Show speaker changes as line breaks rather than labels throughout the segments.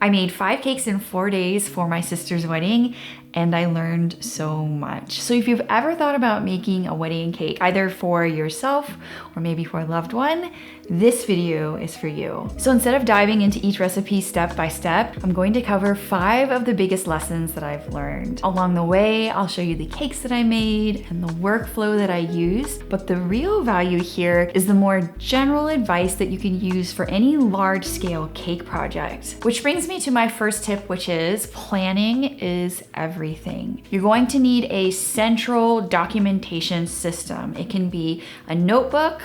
I made 5 cakes in 4 days for my sister's wedding, and I learned so much. So if you've ever thought about making a wedding cake, either for yourself or maybe for a loved one, this video is for you. So instead of diving into each recipe step by step, I'm going to cover 5 of the biggest lessons that I've learned. Along the way, I'll show you the cakes that I made and the workflow that I used, but the real value here is the more general advice that you can use for any large-scale cake project. Which brings me to my first tip, which is planning is everything. You're going to need a central documentation system. It can be a notebook,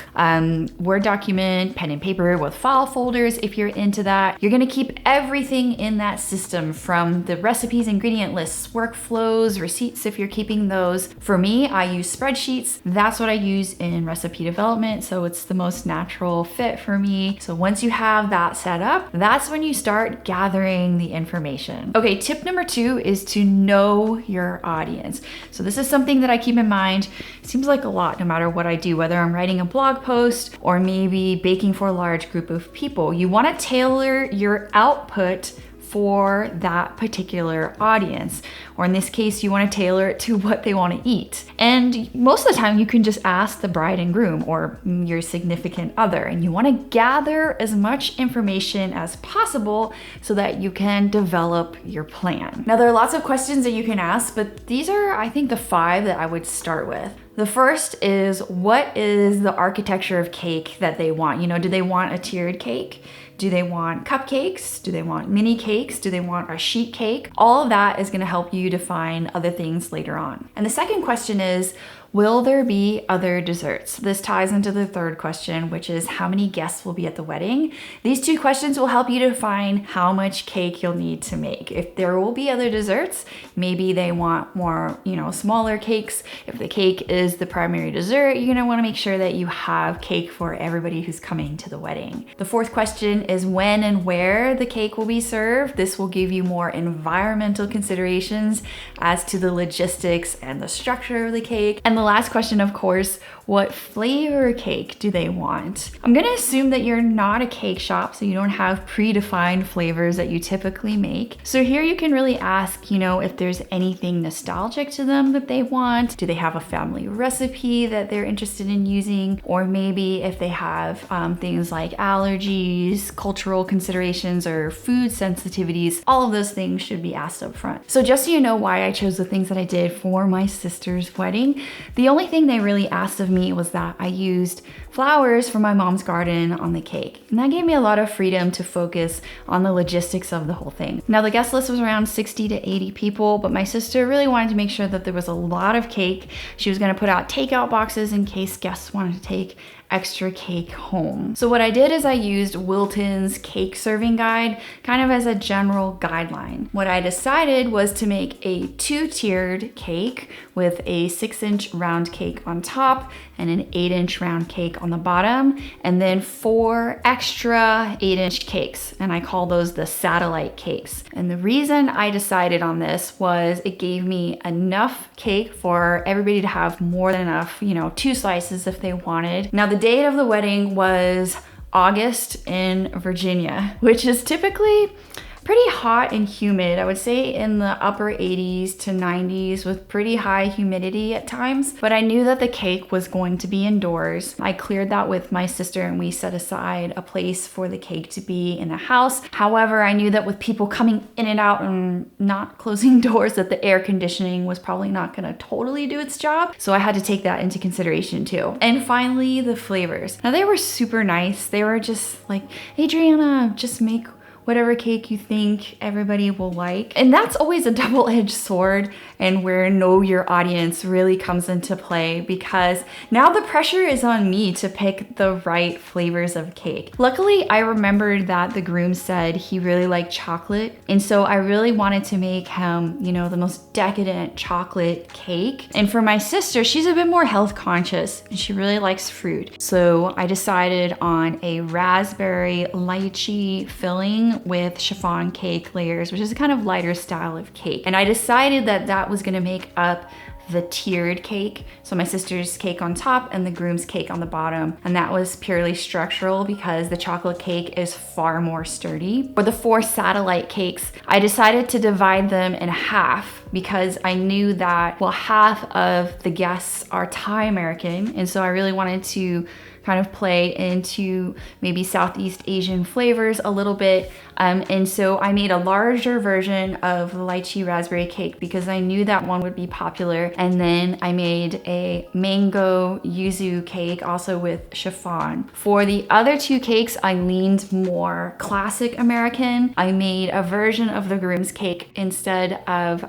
Word document, pen and paper with file folders if you're into that. You're gonna keep everything in that system, from the recipes, ingredient lists, workflows, receipts if you're keeping those. For me, I use spreadsheets. That's what I use in recipe development, so it's the most natural fit for me. So once you have that set up, that's when you start gathering the information. Okay, tip number 2 is to know your audience. So this is something that I keep in mind. It seems like a lot no matter what I do, whether I'm writing a blog post or maybe baking for a large group of people. You want to tailor your output for that particular audience, or in this case, you want to tailor it to what they want to eat. And most of the time, you can just ask the bride and groom or your significant other, and you want to gather as much information as possible so that you can develop your plan. Now, there are lots of questions that you can ask, but these are, I think, the 5 that I would start with. The first is, what is the architecture of cake that they want? You know, do they want a tiered cake? Do they want cupcakes? Do they want mini cakes? Do they want a sheet cake? All of that is gonna help you define other things later on. And the second question is, will there be other desserts? This ties into the third question, which is how many guests will be at the wedding? These 2 questions will help you define how much cake you'll need to make. If there will be other desserts, maybe they want more, smaller cakes. If the cake is the primary dessert, you're gonna wanna make sure that you have cake for everybody who's coming to the wedding. The fourth question is when and where the cake will be served. This will give you more environmental considerations as to the logistics and the structure of the cake. And the last question, of course, what flavor cake do they want? I'm gonna assume that you're not a cake shop, so you don't have predefined flavors that you typically make. So here you can really ask, if there's anything nostalgic to them that they want. Do they have a family recipe that they're interested in using? Or maybe if they have things like allergies, cultural considerations, or food sensitivities, all of those things should be asked up front. So just so you know why I chose the things that I did for my sister's wedding, the only thing they really asked of me was that I used flowers from my mom's garden on the cake. And that gave me a lot of freedom to focus on the logistics of the whole thing. Now, the guest list was around 60 to 80 people, but my sister really wanted to make sure that there was a lot of cake. She was gonna put out takeout boxes in case guests wanted to take extra cake home. So what I did is I used Wilton's cake serving guide kind of as a general guideline. What I decided was to make a 2-tiered cake with a 6-inch round cake on top and an 8-inch round cake on the bottom, and then 4 extra 8-inch cakes, and I call those the satellite cakes. And the reason I decided on this was it gave me enough cake for everybody to have more than enough, 2 slices if they wanted. Now, the date of the wedding was August in Virginia, which is typically pretty hot and humid. I would say in the upper 80s to 90s with pretty high humidity at times, but I knew that the cake was going to be indoors. I cleared that with my sister and we set aside a place for the cake to be in the house. However, I knew that with people coming in and out and not closing doors, that the air conditioning was probably not gonna totally do its job. So I had to take that into consideration too. And finally, the flavors. Now, they were super nice. They were just like, Adriana, just make whatever cake you think everybody will like. And that's always a double-edged sword, and where know your audience really comes into play, because now the pressure is on me to pick the right flavors of cake. Luckily, I remembered that the groom said he really liked chocolate, and so I really wanted to make him, the most decadent chocolate cake. And for my sister, she's a bit more health conscious and she really likes fruit. So I decided on a raspberry lychee filling with chiffon cake layers, which is a kind of lighter style of cake. And I decided that that was gonna make up the tiered cake. So my sister's cake on top and the groom's cake on the bottom. And that was purely structural because the chocolate cake is far more sturdy. For the 4 satellite cakes, I decided to divide them in half because I knew that, well, half of the guests are Thai American. And so I really wanted to kind of play into maybe Southeast Asian flavors a little bit. And so I made a larger version of the lychee raspberry cake because I knew that one would be popular. And then I made a Mango+Yuzu cake also with chiffon. For the other 2 cakes, I leaned more classic American. I made a version of the groom's cake instead of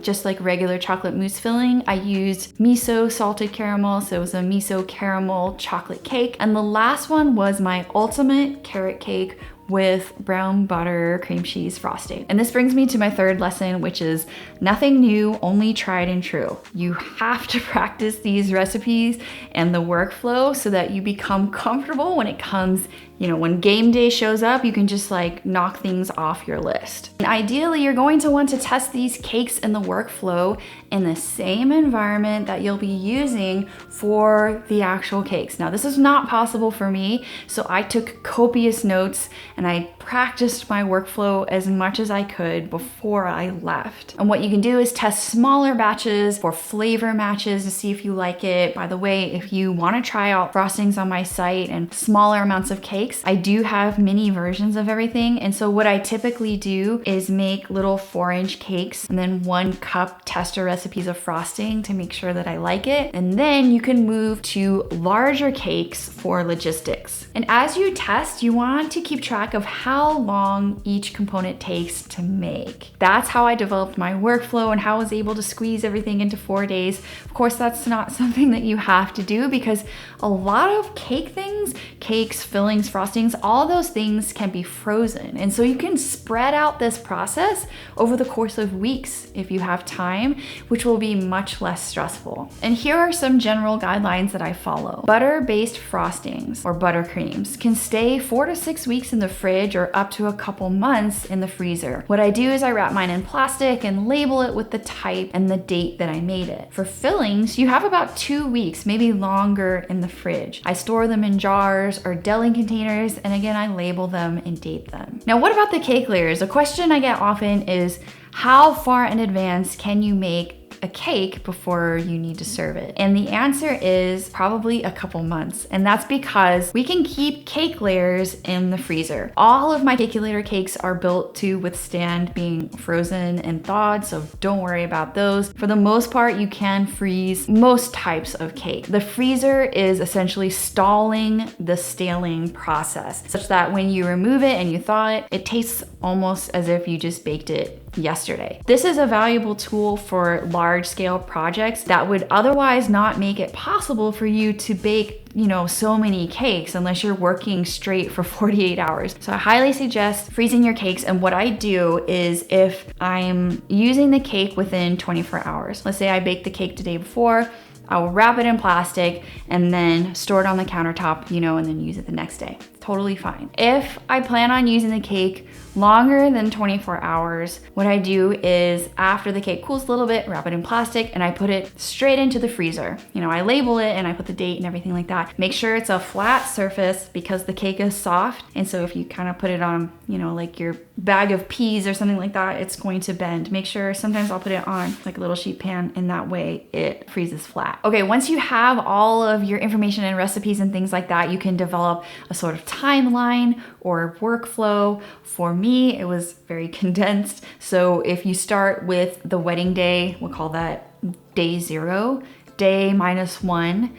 just like regular chocolate mousse filling. I used miso salted caramel, so it was a miso caramel chocolate cake. And the last one was my ultimate carrot cake with brown butter cream cheese frosting. And this brings me to my 3rd lesson, which is nothing new, only tried and true. You have to practice these recipes and the workflow so that you become comfortable when it comes, you know, when game day shows up, you can just like knock things off your list. And ideally, you're going to want to test these cakes in the workflow in the same environment that you'll be using for the actual cakes. Now, this is not possible for me, so I took copious notes and I practiced my workflow as much as I could before I left. And what you can do is test smaller batches for flavor matches to see if you like it. By the way, if you want to try out frostings on my site and smaller amounts of cakes, I do have mini versions of everything. And so what I typically do is make little 4-inch cakes and then 1 cup tester recipes of frosting to make sure that I like it. And then you can move to larger cakes for logistics. And as you test, you want to keep track of how long each component takes to make. That's how I developed my workflow and how I was able to squeeze everything into 4 days. Of course, that's not something that you have to do because a lot of cake things, cakes, fillings, frostings, all those things can be frozen. And so you can spread out this process over the course of weeks if you have time, which will be much less stressful. And here are some general guidelines that I follow. Butter-based frostings or buttercreams can stay 4 to 6 weeks in the fridge or up to a couple months in the freezer. What I do is I wrap mine in plastic and label it with the type and the date that I made it. For fillings, you have about 2 weeks, maybe longer in the fridge. I store them in jars or deli containers, and again, I label them and date them. Now, what about the cake layers? A question I get often is, how far in advance can you make a cake before you need to serve it? And the answer is probably a couple months. And that's because we can keep cake layers in the freezer. All of my Cakeculator cakes are built to withstand being frozen and thawed, so don't worry about those. For the most part, you can freeze most types of cake. The freezer is essentially stalling the staling process, such that when you remove it and you thaw it, it tastes almost as if you just baked it yesterday. This is a valuable tool for large-scale projects that would otherwise not make it possible for you to bake, you know, so many cakes unless you're working straight for 48 hours. So I highly suggest freezing your cakes. And what I do is if I'm using the cake within 24 hours, let's say I baked the cake the day before, I will wrap it in plastic and then store it on the countertop, you know, and then use it the next day. Totally fine. If I plan on using the cake longer than 24 hours, what I do is after the cake cools a little bit, wrap it in plastic and I put it straight into the freezer. You know, I label it and I put the date and everything like that. Make sure it's a flat surface because the cake is soft. And so if you kind of put it on, you know, like your bag of peas or something like that, it's going to bend. Make sure, sometimes I'll put it on like a little sheet pan and that way it freezes flat. Okay, once you have all of your information and recipes and things like that, you can develop a sort of timeline or workflow. For me, it was very condensed. So if you start with the wedding day, we'll call that day 0. Day -1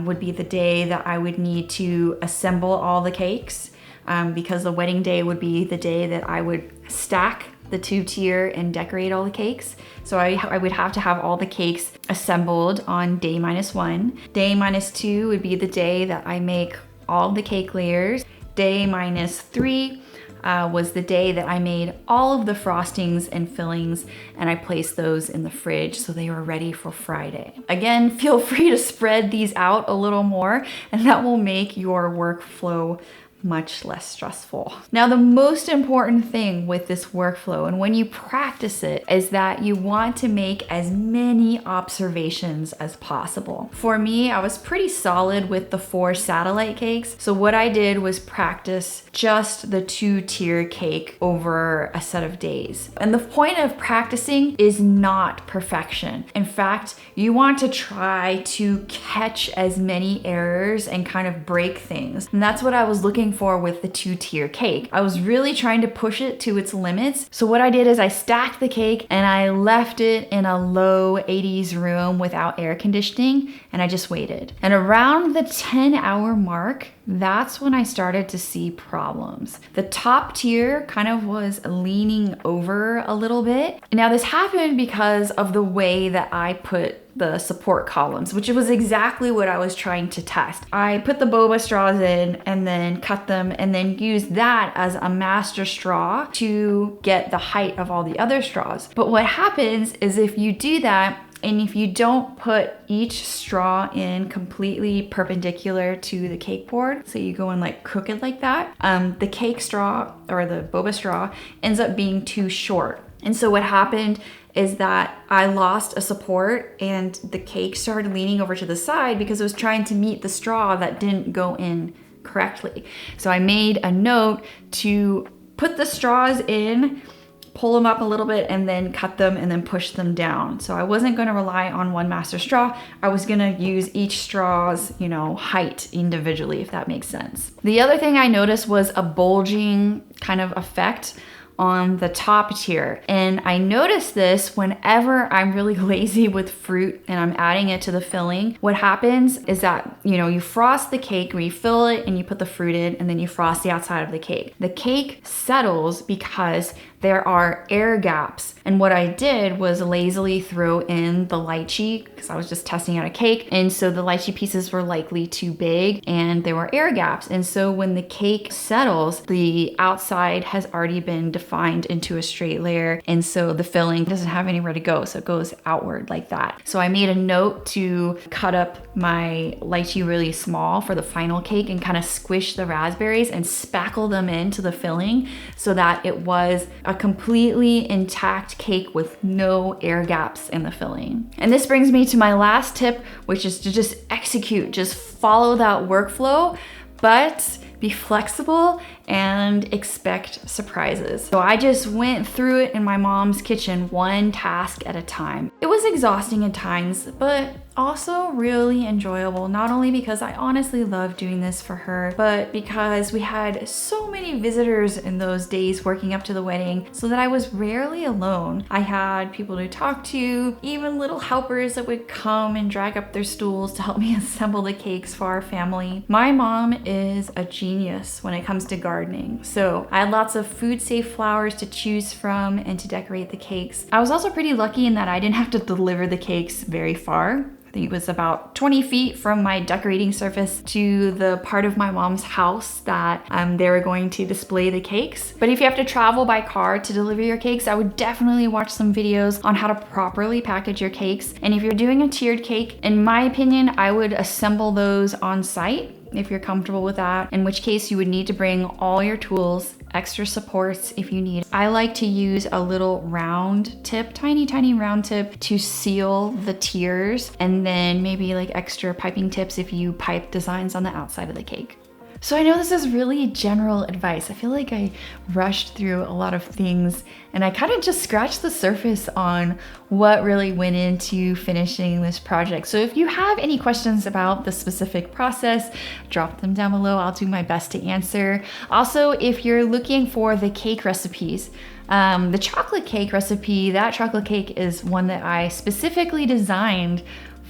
would be the day that I would need to assemble all the cakes because the wedding day would be the day that I would stack the 2-tier and decorate all the cakes. So I would have to have all the cakes assembled on day -1. Day -2 would be the day that I make all the cake layers. Day -3 was the day that I made all of the frostings and fillings and I placed those in the fridge so they were ready for Friday. Again, feel free to spread these out a little more and that will make your workflow much less stressful. Now, the most important thing with this workflow and when you practice it is that you want to make as many observations as possible. For me, I was pretty solid with the 4 satellite cakes. So what I did was practice just the 2-tier cake over a set of days. And the point of practicing is not perfection. In fact, you want to try to catch as many errors and kind of break things. And that's what I was looking for with the 2-tier cake. I was really trying to push it to its limits. So what I did is I stacked the cake and I left it in a low 80s room without air conditioning, and I just waited. And around the 10-hour mark, that's when I started to see problems. The top tier kind of was leaning over a little bit. Now this happened because of the way that I put the support columns, which was exactly what I was trying to test. I put the boba straws in and then cut them and then used that as a master straw to get the height of all the other straws. But what happens is if you do that, and if you don't put each straw in completely perpendicular to the cake board, so you go in like crooked like that, the cake straw or the boba straw ends up being too short. And so what happened is that I lost a support and the cake started leaning over to the side because it was trying to meet the straw that didn't go in correctly. So I made a note to put the straws in, pull them up a little bit, and then cut them and then push them down. So I wasn't gonna rely on one master straw. I was gonna use each straw's, height individually, if that makes sense. The other thing I noticed was a bulging kind of effect on the top tier. And I noticed this whenever I'm really lazy with fruit and I'm adding it to the filling. What happens is that, you frost the cake, refill it, and you put the fruit in, and then you frost the outside of the cake. The cake settles because there are air gaps. And what I did was lazily throw in the lychee because I was just testing out a cake. And so the lychee pieces were likely too big and there were air gaps. And so when the cake settles, the outside has already been defined into a straight layer. And so the filling doesn't have anywhere to go. So it goes outward like that. So I made a note to cut up my lychee really small for the final cake and kind of squish the raspberries and spackle them into the filling so that it was a completely intact cake with no air gaps in the filling. And this brings me to my last tip, which is to just execute, just follow that workflow, but be flexible and expect surprises. So I just went through it in my mom's kitchen, one task at a time. It was exhausting at times, but also really enjoyable, not only because I honestly love doing this for her, but because we had so many visitors in those days working up to the wedding, so that I was rarely alone. I had people to talk to, even little helpers that would come and drag up their stools to help me assemble the cakes for our family. My mom is a genius when it comes to gardening, so I had lots of food-safe flowers to choose from and to decorate the cakes. I was also pretty lucky in that I didn't have to deliver the cakes very far. I think it was about 20 feet from my decorating surface to the part of my mom's house that they were going to display the cakes. But if you have to travel by car to deliver your cakes, I would definitely watch some videos on how to properly package your cakes. And if you're doing a tiered cake, in my opinion, I would assemble those on site if you're comfortable with that, in which case you would need to bring all your tools, extra supports if you need. I like to use a little round tip, tiny round tip to seal the tiers, and then maybe like extra piping tips if you pipe designs on the outside of the cake. So I know this is really general advice. I feel like I rushed through a lot of things and I kind of just scratched the surface on what really went into finishing this project. So if you have any questions about the specific process, drop them down below. I'll do my best to answer. Also, if you're looking for the cake recipes, the chocolate cake recipe, that chocolate cake is one that I specifically designed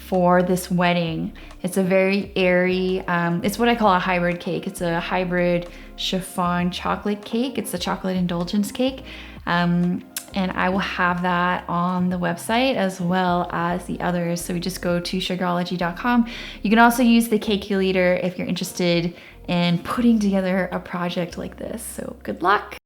for this wedding. It's a very airy, it's what I call a hybrid cake. It's a hybrid chiffon chocolate cake. It's the chocolate indulgence cake. And I will have that on the website as well as the others. So we just go to sugarology.com. You can also use the Cakeculator if you're interested in putting together a project like this. So good luck.